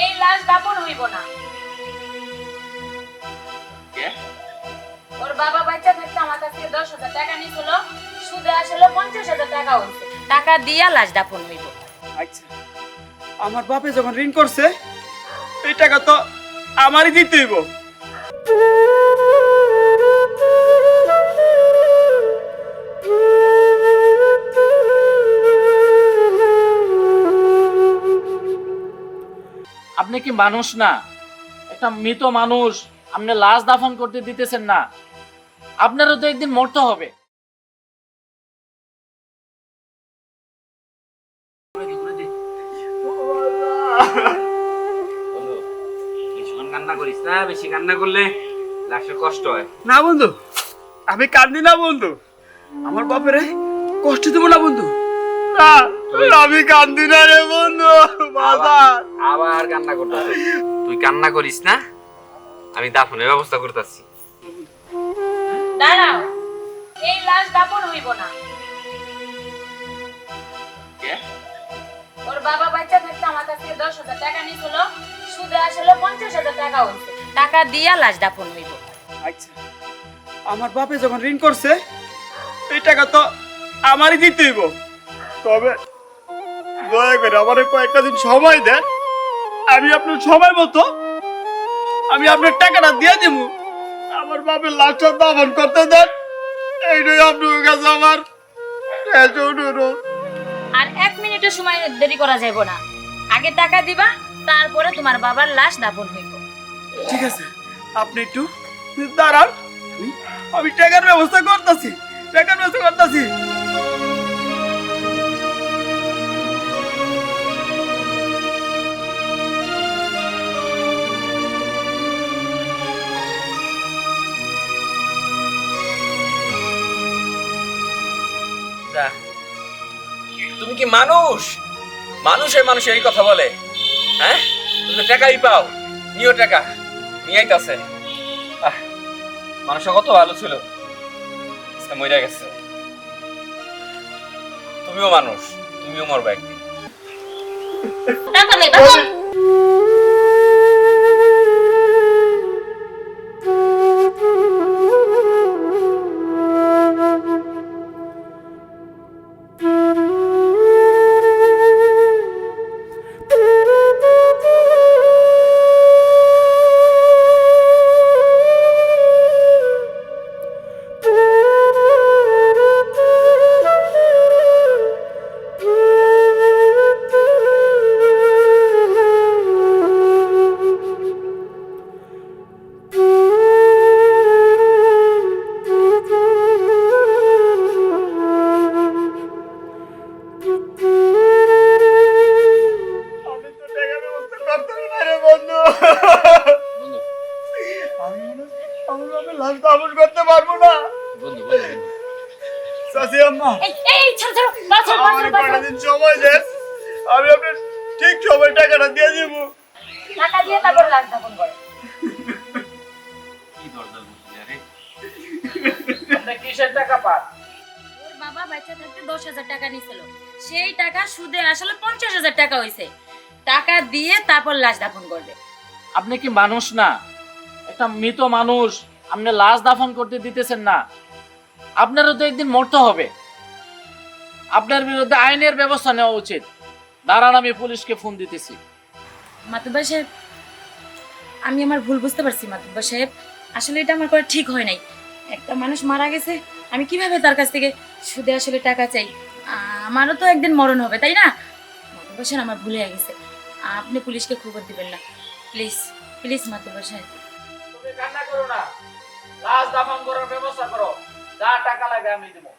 এই লাশ দাফন হইব না। ওর বাবা বাচ্চা থাকতে আমার কাছ থেকে 10,000 টাকা নিয়েছিল, সুদে আসলে 50,000 টাকা হইছে। টাকা দিয়া লাশ দাফন হইব। আচ্ছা, আমার বাপে যখন ঋণ করছে এই টাকা তো আমারই দিতে হইব। আপনি কি মানুষ না? একটা মৃত মানুষ আপনি লাশ দাফন করতে দিতেছেন না? আপনারও তো একদিন মরতে হবে। বেশিক্ষণ কান্না করিস না, বেশি কান্না করলে লাশের কষ্ট হয়। না বন্ধু, আমি কান্দি না বন্ধু, আমার বাপেরে কষ্ট দেব না বন্ধু। না, আমি কান্দি না রে বন্ধু। আবার কান্না করতেছিস? তুই কান্না করিস না, আমি দাফনের ব্যবস্থা করতেছি। দাঁড়াও, এই লাশ দাফন হইব না। ওর বাবা বাচ্চা থাকতে আমার কাছ থেকে 10,000 টাকা নিয়েছিল, সুদে আসলে 50,000 টাকা হইছে। টাকা দিয়া লাশ দাফন হইব। আচ্ছা, আমার বাপে যখন ঋণ করছে এই টাকা তো আমারই দিতে হইব। তবে দয়া করে আমার কয়েকটা দিন সময় দেন, আমি আপনার সময় মতো আমি আপনার টাকাটা দিয়ে দিব। আমার বাপের লাশটা দাফন করতে দেন, এইটাই আপনার কাছে আমার অনুরোধ। আর 1 মিনিটের সময় দেরি করা যাইব না। আগে টাকা দিবা, তারপরে তোমার বাবার লাশ দাফন হইব। ঠিক আছে, আপনি একটু দাঁড়ান, আমি টাকার ব্যবস্থা করতেছি, টাকার ব্যবস্থা করতেছি। তুমি কি মানুষ? মানুষের মানুষের এই কথা বলে? হ্যাঁ, তুমি তো টাকাই পাও, নিও টাকা, নিয়ে আইতাছে। মানুষটা কত ভালো ছিল, মরে গেছে। তুমিও মানুষ, তুমিও মরবা একদিন। টাকা নেই বাবা। আমি তো টাকার ব্যবস্থা করতে না রে বন্ধু। আমার বাপের লাশ দাফন করতে পারবো না। চাচি আম্মা, এই এই ছাড় ছাড়, বাঁচাও আমার বাঁচাও কয়টা বাঁচাও। দিন সময় দেন, আমি আপনার ঠিক সময় টাকাটা দিয়ে দিব। টাকা দিয়ে তারপর লাশ দাফন করো। কি দরজা বুঝলি আরে? আপনি কিসের টাকা পান? ওর বাবা বাচ্চা থাকতে 10,000 টাকা নিয়েছিল, সেই টাকা সুদে আসলে 50,000 টাকা হইছে। টাকা দিয়ে তারপর লাশ দাফন করবে। আপনি কি মানুষ না? একটা মৃত মানুষ আপনি লাশ দাফন করতে দিতেছেন না? আপনারও তো একদিন মরতে হবে। আপনার বিরুদ্ধে আইনের ব্যবস্থা নেওয়া উচিত। দাঁড়ান, আমি পুলিশকে ফোন দিতেছি। মাতুব্বর সাহেব, আমি আমার ভুল বুঝতে পারছি মাতুব্বর সাহেব। আসলে এটা আমার করা ঠিক হয় নাই। একটা মানুষ মারা গেছে, আমি কিভাবে তার কাছ থেকে সুদে আসলে টাকা চাই? আমারও তো একদিন মরণ হবে, তাই না? মাতুব্বর সাহেব, আমার ভুল হয়ে গেছে। আপনি পুলিশকে খবর দিবেন না, প্লিজ প্লিজ মাতুব্বর সাহেব। তুমি কান্না করো না, লাশ দাফন করার ব্যবস্থা করো, যা টাকা লাগে আমি দেবো।